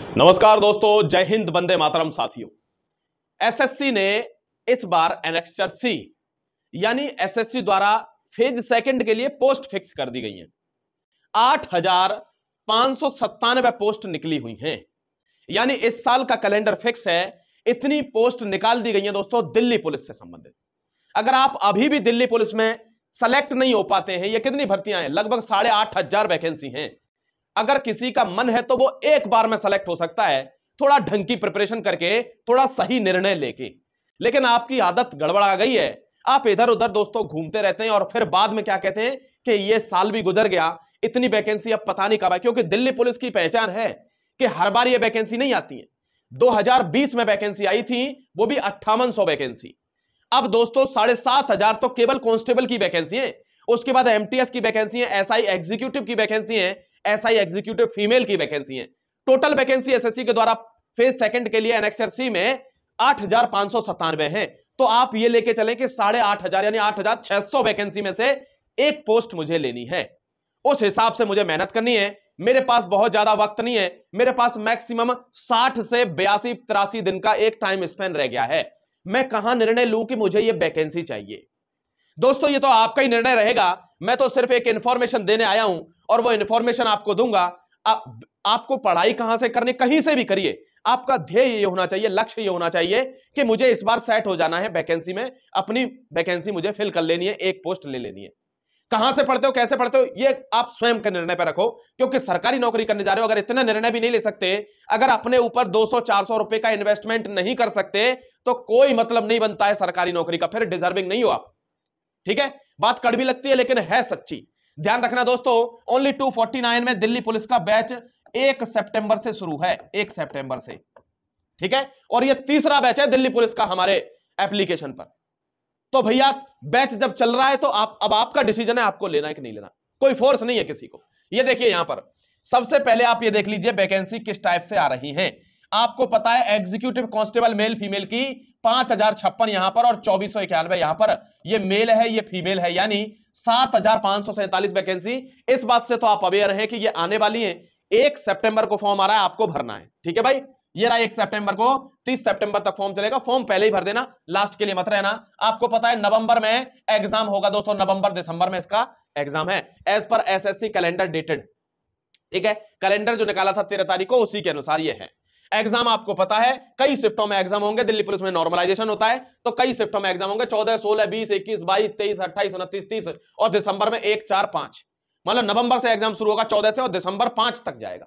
नमस्कार दोस्तों, जय हिंद, वंदे मातरम। साथियों, एसएससी ने इस बार एनेक्स्चर सी यानी एसएससी द्वारा फेज सेकंड के लिए पोस्ट फिक्स कर दी गई हैं। 8,597 पोस्ट निकली हुई हैं, यानी इस साल का कैलेंडर फिक्स है। इतनी पोस्ट निकाल दी गई हैं दोस्तों दिल्ली पुलिस से संबंधित। अगर आप अभी भी दिल्ली पुलिस में सेलेक्ट नहीं हो पाते हैं, ये कितनी भर्तियां हैं, लगभग 8,500 वैकेंसी हैं। अगर किसी का मन है तो वो एक बार में सेलेक्ट हो सकता है, थोड़ा ढंग की प्रिपरेशन करके, थोड़ा सही निर्णय लेके। लेकिन आपकी आदत गड़बड़ा गई है, आप इधर उधर दोस्तों घूमते रहते हैं और फिर बाद में क्या कहते हैं कि ये साल भी गुजर गया, इतनी वैकेंसी अब पता नहीं कब है। क्योंकि दिल्ली पुलिस की पहचान है कि हर बार ये वैकेंसी नहीं आती है। 2020 में वैकेंसी आई थी, वो भी 5800 वैकेंसी। अब दोस्तों 7,500 तो केवल कांस्टेबल की वैकेंसी है। उसके बाद एमटीएस की वैकेंसी है, एसआई एग्जीक्यूटिव की वैकेंसी है, एसआई एग्जीक्यूटिव फीमेल की वैकेंसी है। टोटल वैकेंसी एसएससी के द्वारा फेज सेकंड के लिए एनेक्स्चर सी में 8,597 है। तो आप ये लेके चलें कि 8,500 यानी 8,600 वैकेंसी में से एक पोस्ट मुझे लेनी है। उस हिसाब से मुझे मेहनत करनी है। मेरे पास बहुत ज्यादा वक्त नहीं है, मेरे पास मैक्सिमम 60 से 82-83 दिन का एक टाइम स्पेन रह गया है। मैं कहां निर्णय लूं कि मुझे ये वैकेंसी चाहिए? दोस्तों ये तो आपका ही निर्णय रहेगा। मैं तो सिर्फ एक इंफॉर्मेशन देने आया हूं और वो इंफॉर्मेशन आपको दूंगा। आपको पढ़ाई कहां से करनी, कहीं से भी करिए, आपका ध्येय ये होना चाहिए, लक्ष्य ये होना चाहिए कि मुझे इस बार सेट हो जाना है वैकेंसी में, अपनी वैकेंसी मुझे फिल कर लेनी है, एक पोस्ट ले लेनी है। कहां से पढ़ते हो, कैसे पढ़ते हो, ये आप स्वयं के निर्णय पर रखो। क्योंकि सरकारी नौकरी करने जा रहे हो, अगर इतना निर्णय भी नहीं ले सकते, अगर अपने ऊपर 200-400 रुपए का इन्वेस्टमेंट नहीं कर सकते, तो कोई मतलब नहीं बनता है सरकारी नौकरी का, फिर डिजर्विंग नहीं हो आप। ठीक है, बात कड़वी लगती है लेकिन है सच्ची। ध्यान रखना दोस्तों, ओनली 249 में दिल्ली पुलिस का बैच 1 सितंबर से शुरू है, 1 सितंबर से। ठीक है, और ये तीसरा बैच है दिल्ली पुलिस का हमारे एप्लीकेशन पर। तो भैया बैच जब चल रहा है तो अब आपका डिसीजन है, आपको लेना है कि नहीं लेना। कोई फोर्स नहीं है किसी को। ये देखिए यहां पर सबसे पहले आप ये देख लीजिए वैकेंसी किस टाइप से आ रही है। आपको पता है एग्जीक्यूटिव कांस्टेबल मेल फीमेल की 5,056 यहां पर और 2,491 यहां पर। ये मेल है, ये फीमेल है, यानी 7,547 वैकेंसी। इस बात से तो आप अवेयर हैं कि ये आने वाली है। 1 सितंबर को फॉर्म आ रहा है, आपको भरना है। ठीक है भाई, ये रहा 1 सितंबर को, 30 सितंबर तक फॉर्म चलेगा। फॉर्म पहले ही भर देना, लास्ट के लिए मत रहना। आपको पता है नवंबर में एग्जाम होगा दोस्तों, नवंबर दिसंबर में इसका एग्जाम है, as per SSC calendar dated. ठीक है, कैलेंडर जो निकाला था 13 तारीख को, उसी के अनुसार ये है। एग्जाम आपको पता है कई शिफ्टों में एग्जाम होंगे। दिल्ली पुलिस में नॉर्मलाइजेशन होता है तो कई शिफ्टों में एग्जाम होंगे, 14, 16, 20, 21, 22, 23, 28, 29, 30 और दिसंबर में 1, 4, 5। मतलब नवंबर से एग्जाम शुरू होगा 14 से और दिसंबर 5 तक जाएगा।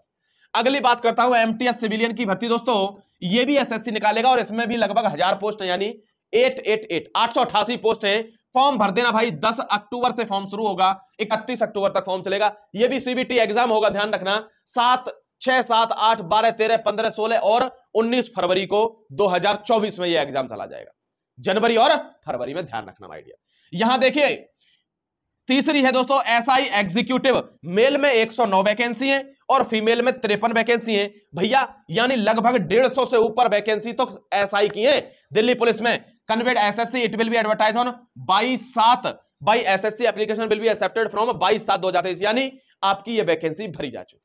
अगली बात करता हूं एमटीएस सिविलियन की भर्ती। दोस्तों ये भी एसएससी निकालेगा और इसमें भी लगभग 1000 पोस्ट है, यानी 888 पोस्ट है। फॉर्म भर देना भाई, 10 अक्टूबर से फॉर्म शुरू होगा, 31 अक्टूबर तक फॉर्म चलेगा। ये भी सीबीटी एग्जाम होगा, ध्यान रखना। 6, 7, 8, 12, 13, 15, 16 और 19 फरवरी को 2024 में यह एग्जाम चला जाएगा। जनवरी और फरवरी में, ध्यान रखना माय डियर। यहां देखिए तीसरी है दोस्तों एसआई एग्जीक्यूटिव। मेल में 109 वैकेंसी है और फीमेल में 53 वैकेंसी है भैया, यानी लगभग 150 से ऊपर वैकेंसी तो एसआई की है दिल्ली पुलिस में। Conveyed SSC, it will be advertise on 22/7 by SSC, application will be accepted from 22/7/2023, यानी आपकी ये वैकेंसी भरी जा चुकी है।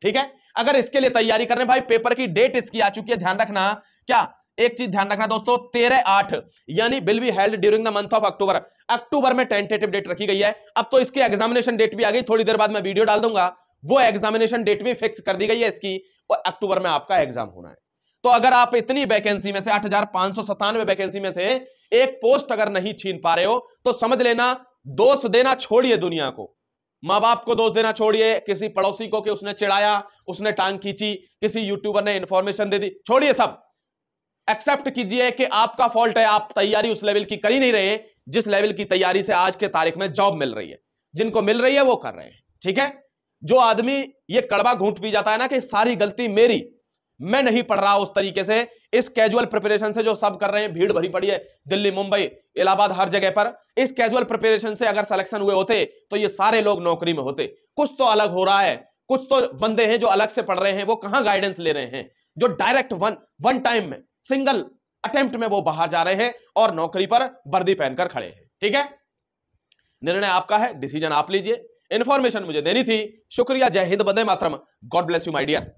ठीक है, अगर इसके लिए तैयारी करने भाई, पेपर की डेट इसकी आ चुकी है, ध्यान रखना। क्या एक चीज ध्यान रखना दोस्तों, 13/8 यानी will be held during the month of October. अक्टूबर में टेंटेटिव डेट रखी गई है। अब तो इसकी एग्जामिनेशन डेट भी आ गई, थोड़ी देर बाद मैं वीडियो डाल दूंगा, वो एग्जामिनेशन डेट भी फिक्स कर दी गई है इसकी, और अक्टूबर में आपका एग्जाम होना है। तो अगर आप इतनी वैकेंसी में से 8,597 वैकेंसी में से एक पोस्ट अगर नहीं छीन पा रहे हो तो समझ लेना, दोष देना छोड़िए दुनिया को, मां बाप को दोष देना छोड़िए, किसी पड़ोसी को कि उसने चिढ़ाया, उसने टांग खींची, किसी यूट्यूबर ने इंफॉर्मेशन दे दी, छोड़िए सब। एक्सेप्ट कीजिए कि आपका फॉल्ट है, आप तैयारी उस लेवल की कर ही नहीं रहे जिस लेवल की तैयारी से आज के तारीख में जॉब मिल रही है। जिनको मिल रही है वो कर रहे हैं। ठीक है, जो आदमी ये कड़वा घूंट पी जाता है ना कि सारी गलती मेरी, मैं नहीं पढ़ रहा उस तरीके से, इस कैजुअल प्रिपरेशन से जो सब कर रहे हैं, भीड़ भरी पड़ी है दिल्ली, मुंबई, इलाहाबाद, हर जगह पर। इस कैजुअल प्रिपरेशन से अगर सिलेक्शन हुए होते तो ये सारे लोग नौकरी में होते। कुछ तो अलग हो रहा है, कुछ तो बंदे हैं जो अलग से पढ़ रहे हैं, वो कहां गाइडेंस ले रहे हैं, जो डायरेक्ट वन टाइम में सिंगल अटेम्प्ट में वो बाहर जा रहे हैं और नौकरी पर वर्दी पहनकर खड़े हैं। ठीक है, निर्णय आपका है, डिसीजन आप लीजिए। इंफॉर्मेशन मुझे देनी थी, शुक्रिया, जय हिंद, वंदे मातरम, God bless you my dear.